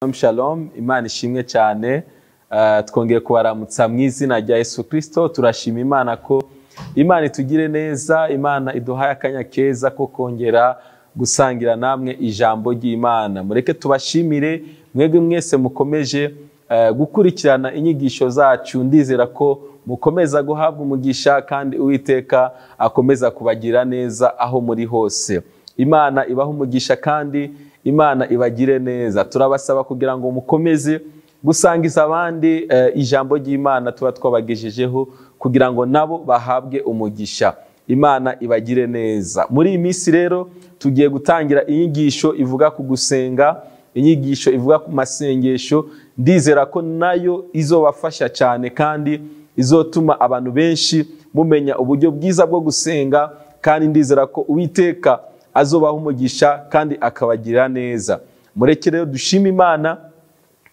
Shalom, Imana ishimwe cyane. Twongeye kubaramutsa mu izina rya Yesu Kristo. Turashima Imana ko Imana itugire neza, Imana iduhaye akanya keza ko kongera gusangira namwe ijambo ry'Imana. Mureke tubashimire mwebwe mwese mukomeje gukurikirana inyigisho zacu. Ndizera ko mukomeza guhabwa umugisha kandi Uwiteka akomeza kubagira neza aho muri hose. Imana ibaha umugisha kandi Imana ibagire neza. Turabasaba kugira ngo mukomeze gusangiza abandi ijambo ry'Imana tuba twabagejejeho kugira ngo nabo bahabwe umugisha. Imana ibagire neza. Muri iyi minsi rero tugiye gutangira inyigisho ivuga ku gusenga, inyigisho ivuga ku masengesho. Ndizera ko nayo izobafasha cyane kandi izotuma abantu benshi mumenya uburyo bwiza bwo gusenga, kandi ndizera ko Uwiteka azobaha umugisha kandi akabagirira neza. Mureke rero dushime Imana,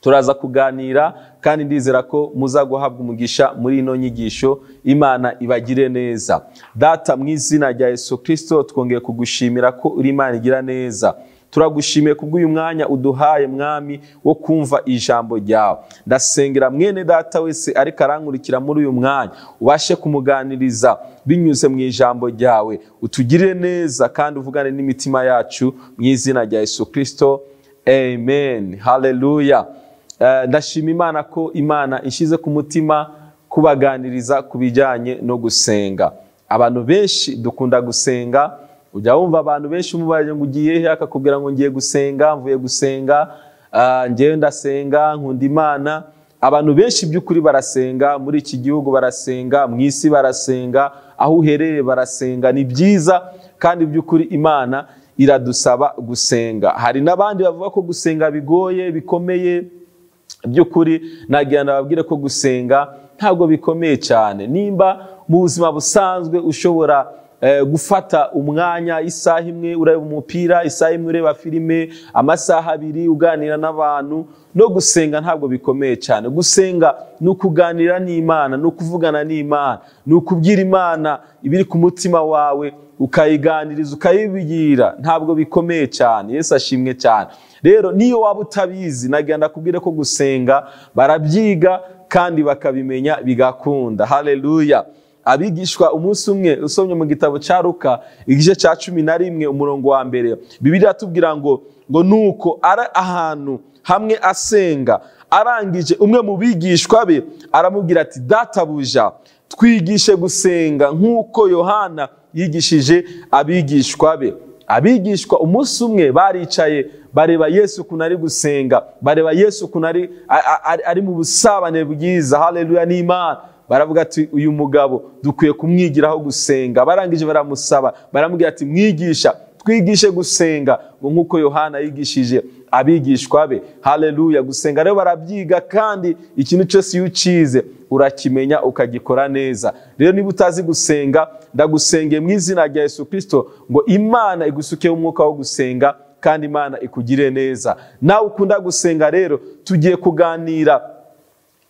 turaza kuganira kandi ndizera ko muza guhabwa umugisha muri ino nyigisho. Imana ibagire neza. Data, mu izina rya Yesu Kristo twongeye kugushimira ko uri Imana igira neza. Turagushimiye kubw'uyu mwanya uduhaye mwami wo kumva ijambo ryawe. Ndasengera mwene data wese ariko arankurikira muri uyu mwanya, ubashe kumuganiriza binyuze mu ijambo ryawe. Utugirire neza kandi uvugane n'imitima yacu mu izina rya Yesu Kristo. Amen. Hallelujah. Ndashima Imana ko Imana ishize ku mutima kubaganiriza kubijyanye no gusenga. Abantu benshi dukunda gusenga. Ujya wumva abantu benshi umubaje ngo ugiye he, akakubwira ngo ngiye gusenga, mvuye gusenga, ngiye ndasenga, nkunda Imana. Abantu benshi by'ukuri barasenga, muri iki gihugu barasenga, mu isi barasenga, aho uherereye barasenga. Ni byiza kandi by'ukuri Imana iradusaba gusenga. Hari n'abandi bavuga ko gusenga bigoye, bikomeye. By'ukuri nagira nababwire ko gusenga ntabwo bikomeye cyane. Nimba mu buzima busanzwe ushobora gufata umwanya, isaha imwe ureba umupira, isaha imwe ureba filime, amasaha abiri uganira n'abantu, no gusenga ntabwo bikomeye cyane. Gusenga ni ukuganira n'Imana, ni ukuvugana n'Imana, ni ukubwira Imana ibiri ku mutima wawe, ukayiganiriza, ukayibwira. Ntabwo bikomeye cyane. Yesu ashimwe cyane. Rero niyo waba utabizi, nagira ndakubwire ko gusenga barabyiga kandi bakabimenya bigakunda. Haleluya. Abigishwa umunsi umwe usomye mu gitabo cya Luka igice cya 11 umurongo wa mbere, Bibiliya atubwira ngo nuko ari ahantu hamwe asenga, arangije umwe mu bigishwa be aramubwira ati, databuja, twigishe gusenga nk'uko Yohana yigishije abigishwa be. Abigishwa umunsi umwe baricaye bareba Yesu kuntu ari gusenga, bareba Yesu kuntu ari mu busabane bwiza. Haleluya n'Imana. Baravuga ati, uyu mugabo dukwiye kumwigiraho gusenga. Barangije baramusaba, baramubwira ati, mwigisha, twigishe gusenga nk'uko Yohana yigishije abigishwa be. Haleluya. Gusenga rero barabyiga kandi ikintu cyose iyo ucize urakimenya ukagikora neza. Rero niba utazi gusenga, ndagusengeye mu izina rya Yesu Kristo ngo Imana igusukeho umwuka wo gusenga kandi Imana ikugire neza. Nawe ukunda gusenga rero tugiye kuganira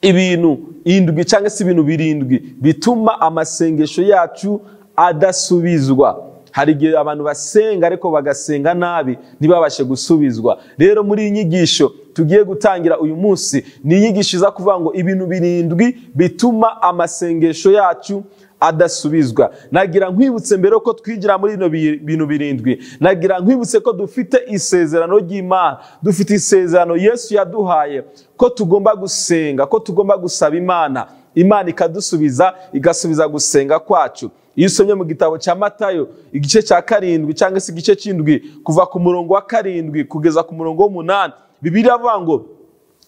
ibintu indwi cyangwa se ibintu birindwi bituma amasengesho yacu adasubizwa. Hari igihe abantu basenga ariko bagasenga nabi ntibabashe gusubizwa. Rero muri iyi nyigisho tugiye gutangira uyu munsi ni inyigisho iza kuvuga ngo ibintu birindwi bituma amasengesho yacu adasubizwa. Nagira nkwibutse mbere ko twigira muri ino bintu birindwi, nagira nkwibutse ko dufite isezerano ry'Imana, dufite isezerano Yesu yaduhaye ko tugomba gusenga, ko tugomba gusaba Imana, Imana ikadusubiza, igasubiza gusenga kwacu. Iyo usomye mu gitabo cya Matayo igice cya 7 cyangwa se igice cy'indwi kuva ku murongo wa 7 kugeza ku murongo w'8, Bibiliya avuga ngo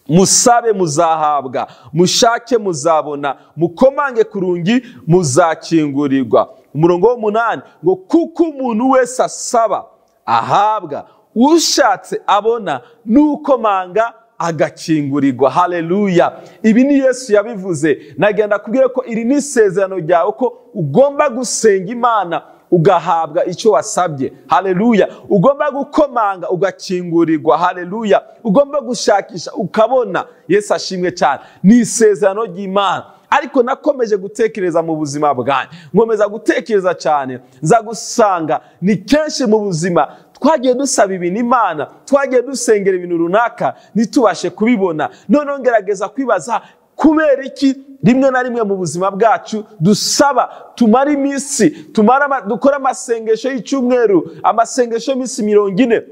musabe muzahabwa, mushake muzabona, mukomange ku rugi muzakingurirwa. Umurongo w'8 ngo kuko umuntu wese asaba ahabwa, ushatse abona, n'ukomanga agakingurirwa. Haleluya. Ibi ni Yesu yabivuze. Nagenda kubwira ko iri ni isezerano ryawe ko ugomba gusenga Imana ugahabwa icyo wasabye. Haleluya. Ugomba gukomanga ugakingurirwa. Haleluya. Ugomba gushakisha ukabona. Yesu ashimwe cyane. Ni isezerano ry'Imana. Ariko nakomeje gutekereza mu buzima bwanjye, nkomeza gutekereza cyane, nza gusanga ni kenshi mu buzima twagiye dusaba ibintu Imana, twagiye dusengera ibintu runaka ntitubashe kubibona. None ngerageza kwibaza kubera iki rimwe na rimwe mu buzima bwacu dusaba tumara iminsi dukora amasengesho y'icyumweru, amasengesho y'iminsi 40,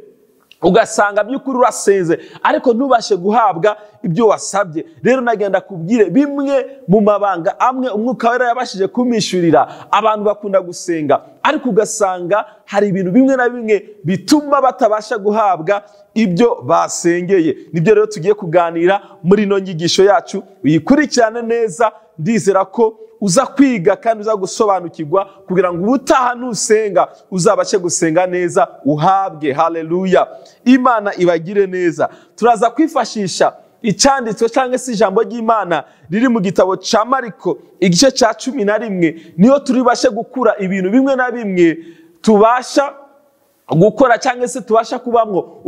ugasanga by'ukuri urasenze ariko ntubashe guhabwa ibyo wasabye. Rero nagenda kubwire bimwe mu mabanga amwe umwuka wera yabashije kumishurira. Abantu bakunda gusenga ariko ugasanga hari ibintu bimwe na bimwe bituma batabasha guhabwa ibyo basengeye. Nibyo rero tugiye kuganira muri ino nyigisho yacu, uyikurikirane neza. Ndizera ko uza kwiga kandi uza gusobanukirwa kugira ngo ubutaha nusenga uzabashe gusenga neza uhabwe. Haleluya, Imana ibagire neza. Turaza kwifashisha icyanditswe cyangwa se ijambo ry'Imana riri mu gitabo cya Mariko igice cya 11. Niyo turibashe gukura ibintu bimwe na bimwe tubasha gukora cyangwa se tubasha kubamwo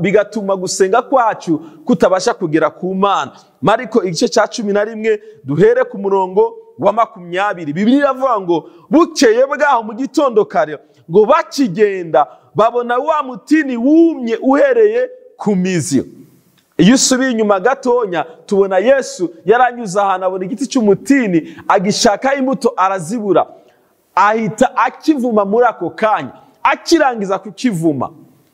bigatuma gusenga kwacu kutabasha kugera ku Mana. Mariko igice cya 11 duhere ku murongo wa 20. Bibiliya iravuga ngo bukeye bwaho mu gitondo kare ngo bakigenda babona wa mutini wumye uhereye ku mizi. Iyo usubiye inyuma gatonya tubona Yesu yaranyuze ahantu abona igiti cy'umutini agishaka imbuto arazibura, ahita akivuma muri ako kanya. Akirangiza kukivuma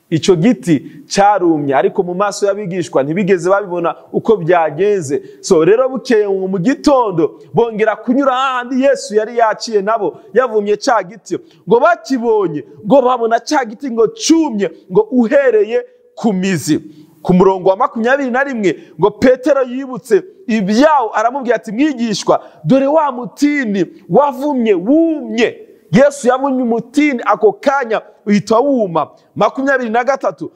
icyo giti cyarumye, ariko mu maso y'abigishwa ntibigeze babibona uko byagenze. So rero bukeye mu gitondo bongera kunyura ahandi Yesu yari yaciye nabo yavumye cya giti, ngo bakibonye ngo babona cya giti ngo cyumye ngo uhereye ku mizi. Ku murongo wa 21 ngo Petero yibutse ibyawo aramubwira ati mwigishwa, dore wa mutini wavumye wumye. Yesu yavumye umutini ako kanya uhita wuma. 23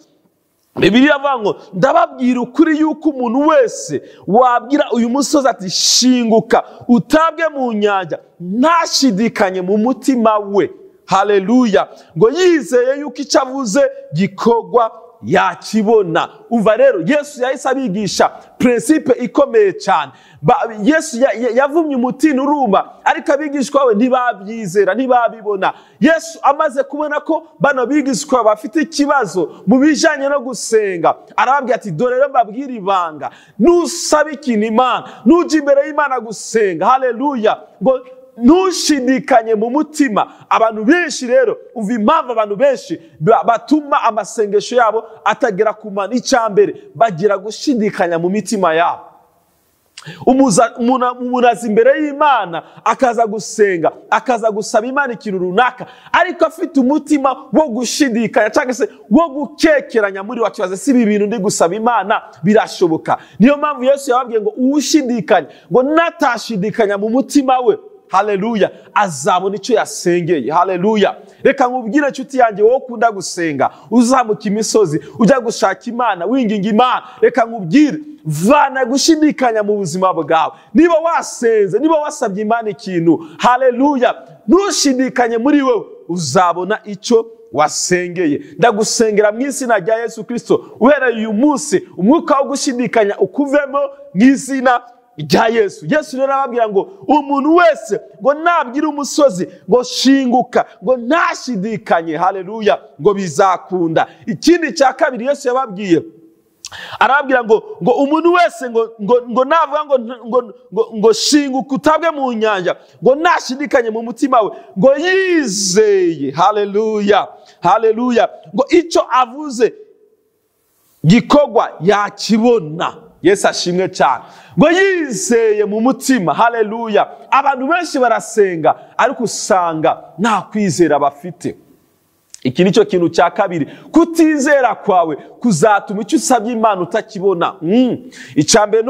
Bibiliya avuga ngo ndababwira ukuri yuko umuntu wese wabwira uyu musozi ati shinguka utabwe mu nyanja ntashidikanye mu mutima we. Haleluya, ngo yizeye yuko icyo avuze gikorwa yakibona. Umva rero Yesu yahise abigisha principe ikomeye cyane. Yesu yavumye umutini uruma ariko abigishwa we ntibabyizera, ntibabibona. Yesu amaze kubona ko bano bigishwa bafite ikibazo mu bijanye no gusenga, arababwira ati dore rero mbabwira ibanga, nusaba ikintu Imana, nuje imbere y'Imana gusenga, haleluya, ngo ntushidikanye mu mutima. Abantu benshi rero umva impamvu abantu benshi batuma amasengesho yabo atagera ku Mana. Icyambere bagira gushidikanya mu mitima yabo. Umunazi imbere y'Imana akaza gusenga, akaza gusaba Imana ikintu runaka ariko afite umutima wo gushidikanya cyangwa se wo gukekeranya muri wakibaze si ibi bintu ndi gusaba Imana birashoboka. Niyo mpamvu Yesu yababwiye ngo uwushidikanya ngo natashidikanya mu mutima we, haleluya, azabona icyo yasengeye. Haleluya, reka nkubwire nshuti yanjye wowe ukunda gusenga, uzamuka imisozi ujya gushaka Imana winginga Imana, reka nkubwire vana gushidikanya mu buzima bwawe. Niba wasenze, niba wasabye Imana ikintu, haleluya, ntushidikanye muri wewe, uzabona icyo wasengeye. Ndagusengera mu izina rya Yesu Kristo, uhereye uyu munsi umwuka wo gushidikanya ukuvemo mu izina rya Yesu. Yesu rero arababwira ngo umuntu wese ngo nabwira umusozi ngo shinguka ngo ntashidikanye, haleluya, ngo bizakunda. Ikindi cya kabiri Yesu yababwiye, arababwira ngo umuntu wese ngo navuga ngo shinguka utabwe mu nyanja ngo ntashidikanye mu mutima we, ngo yizeye, haleluya, haleluya, ngo icyo avuze gikorwa yakibona. Yesu ashimwe cyane, ngo yizeye mu mutima. Haleluya, abantu benshi barasenga ariko usanga nta kwizera bafite. Iki nicyo kintu cya kabiri, kutizera kwawe kuzatuma icyo usabye Imana utakibona. Icyambere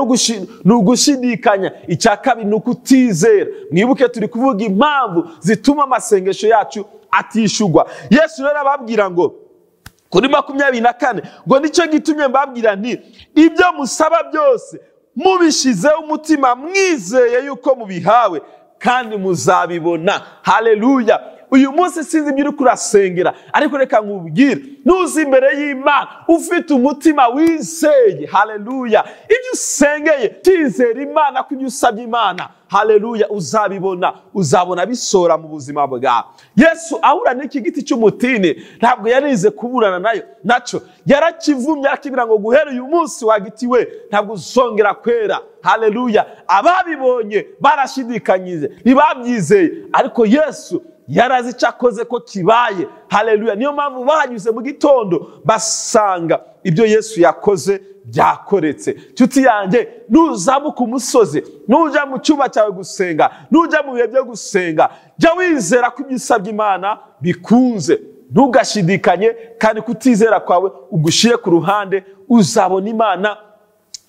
ni ugushidikanya, icya kabiri ni ukutizera. Mwibuke turi kuvuga impamvu zituma amasengesho yacu atishugwa. Yesu rero ababwira ngo kuri 24 ngo nicyo gitumye mbabwira nti ibyo musaba byose mubishizeho umutima mwizeye yuko mubihawe kandi muzabibona. Haleluya, uyu munsi sinzi ibyo uri kurasengera, ariko reka nkubwire, nuza imbere y'Imana ufite umutima wizeye, haleluya, ibyo usengeye tizera Imana ko ibyo usabye Imana, haleluya, uzabona bisora mu buzima bwawe. Yesu ahura n'iki giti cy'umutini ntabwo yarize kuburana naco, yarakivumye akibwira ngo guhera uyu munsi wa giti we ntabwo uzongera kwera, haleluya. Ababibonye barashidikanyije, ntibabyizeye, ariko Yesu yarazi icyo akoze ko kibaye, haleluya. Niyo mpamvu bahanyuze mu gitondo basanga ibyo Yesu yakoze byakoretse. Nshuti yanjye, nuzamuka umusozi, nuja mu cyumba cyawe gusenga, nuja mu bihe byo gusenga, jya wizera ko ibyo usabye Imana bikunze, ntugashidikanye, kandi kutizera kwawe ugushire ku ruhande, uzabona Imana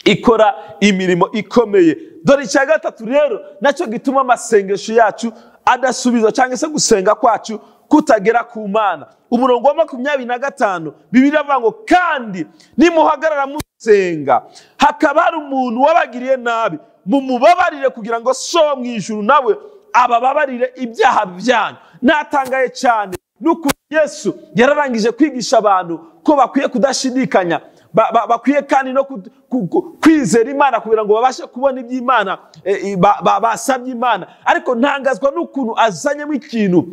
ikora imirimo ikomeye. Dore icya gatatu rero nacyo gituma amasengesho yacu adasubizwa, cyangwa se gusenga kwacu kutagera ku Mana. Umurongo wa 25 Bibiliya avuga ngo, kandi nimuhagarara musenga hakaba hari umuntu wabagiriye nabi, mumubabarire kugira ngo so mu ijuru nawe abababarire ibyaha byanyu. Natangaye cyane nuko Yesu yararangije kwigisha abantu ko bakwiye kudashidikanya, bakwiye kandi no kwizera Imana kugira ngo babashe kubona iby'Imana basabye Imana. Ariko ntangazwa n'ukuntu azanyemo ikintu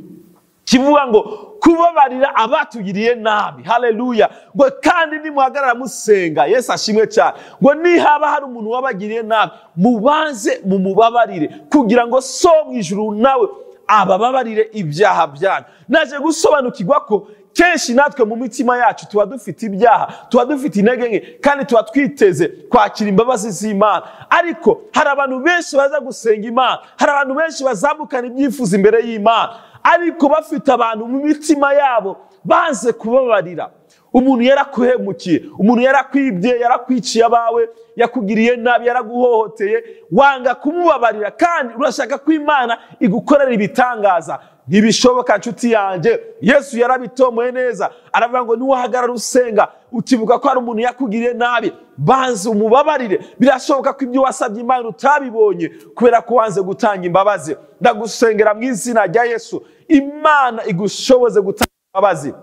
kivuga ngo kubabarira abatugiriye nabi, haleluya, ngo kandi nimuhagarara musenga. Yesu ashimwe cyane, ngo nihaba hari umuntu wabagiriye nabi, mubanze mumubabarire kugira ngo so mu ijuru nawe abababarire ibyaha byanyu. Naje gusobanukirwa ko kenshi natwe mu mitima yacu tuba dufite ibyaha, tuba dufite intege nke, kandi tuba twiteze kwakira imbabazi z'Imana. Ariko hari abantu benshi baza gusenga Imana, hari abantu benshi bazamukana ibyifuzo imbere y'Imana, ariko bafite abantu mu mitima yabo banze kubabarira. Umuntu yarakuhemukiye, umuntu yarakwibye, yarakwiciye abawe, yakugiriye nabi, yaraguhohoteye, wanga kumubabarira, kandi urashaka ko Imana igukorera ibitangaza. Ntibishoboka nshuti yanjye. Yesu yarabitomoye neza, aravuga ngo niwahagarara usenga ukivuga ko hari umuntu yakugiriye nabi, banze umubabarire. Birashoboka ko ibyo wasabye Imana utabibonye kubera ko wanze gutanga imbabazi. Ndagusengera mu izina rya Yesu, Imana igushoboze gutanga imbabazi,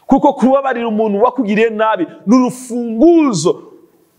kuko kubabarira umuntu wakugiriye nabi n'urufunguzo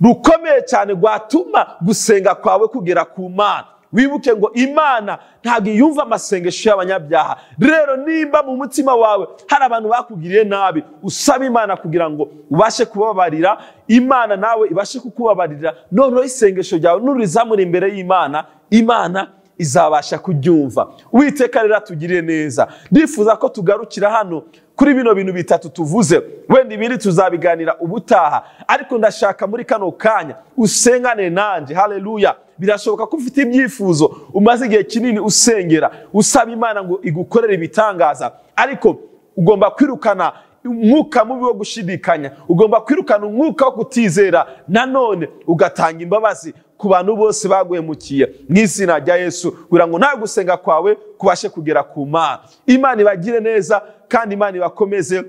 rukomeye cyane rwatuma gusenga kwawe kugera ku Mana. Wibuke ngo Imana ntabwo yumva amasengesho y'abanyabyaha. Rero nimba mu mutima wawe hari abantu bakugiriye nabi, usaba Imana kugira ngo ubashe kubabarira, Imana nawe ibashe kukubabarira. Noneho isengesho ryawe nurizamura imbere y'Imana, Imana izabasha kuryumva. Uwiteka rero atugirire neza. Ndifuza ko tugarukira hano kuri bino bintu bitatu tuvuze, wenda ibindi tuzabiganira ubutaha, ariko ndashaka muri kano kanya usengane nanje, haleluya. Birashoboka ko ufite ibyifuzo, umaze igihe kinini usengera, usaba Imana ngo igukorere ibitangaza, ariko ugomba kwirukana umwuka mubi wo gushidikanya, ugomba kwirukana umwuka wo kutizera, nanone ugatanga imbabazi ku bantu bose baguhemukiye mu izina rya Yesu, kugira ngo nawe gusenga kwawe kubashe kugera ku Mana. Imana ibagire neza, kandi Imana ibakomeze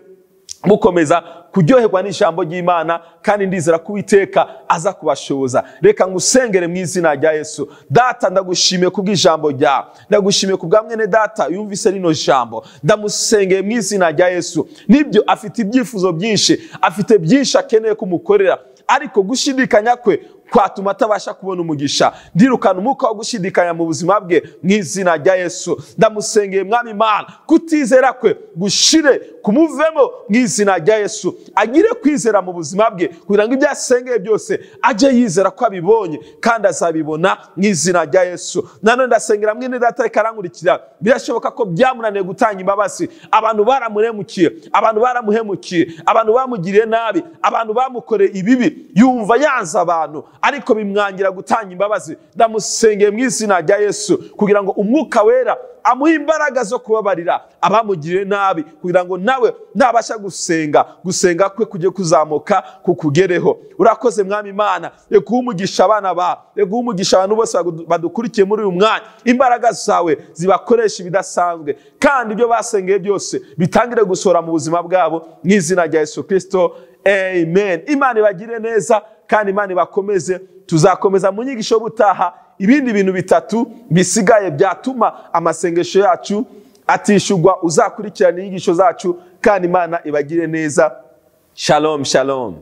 mukomeza kuryoherwa n'ijambo ry'Imana, kandi ndizera ko Uwiteka aza kubashoboza. Reka ngusengere mu izina rya Yesu. Data, ndagushimiye kubw'ijambo ryawe, ndagushimiye kubwa mwene data yumvise rino jambo, ndamusengeye mu izina rya Yesu. Nibyo afite ibyifuzo byinshi, afite byinshi akeneye kumukorera, ariko gushidikanya kwe kwatuma atabasha kubona umugisha. Ndirukana umwuka wo gushidikanya mu buzima bwe mu izina rya Yesu. Ndamusengeye Mwami Imana, kutizera kwe gushire kumuvemo mu izina rya Yesu. Agire kwizera mu buzima bwe, kugira ngo ibyo asengeye byose aje yizera ko abibonye, kandi azabibona mu izina rya Yesu. Nanone ndasengera mwene data karankurikira, birashoboka ko byamunaniye gutanga imbabazi. Abantu baramuhemukiye, abantu baramuhemukiye, abantu bamugiriye nabi, abantu bamukoreye ibibi, yumva yanze abantu, ariko bimwangira gutanga imbabazi. Ndamusengeye mu izina rya Yesu, kugira ngo umwuka wera amuha imbaraga zo kubabarira abamugiriye nabi, kugira ngo nawe nabasha gusenga kwe kujye kuzamuka kukugereho. Urakoze Mwami Imana, reka umugisha abana ba, reka umugisha abantu bose badukurikiye muri uyu mwanya. Imbaraga zawe zibakoresha ibidasanzwe, kandi ibyo basengeye byose bitangire gusohora mu buzima bwabo mu izina rya Yesu Kristo, amen. Imana ibagire neza, kandi Imana ibakomeze. Tuzakomeza mu nyigisho butaha ibindi bintu bitatu bisigaye byatuma amasengesho yacu atishugwa uzakurikirana inyigisho zacu kandi Imana ibagire neza. Shalom shalom.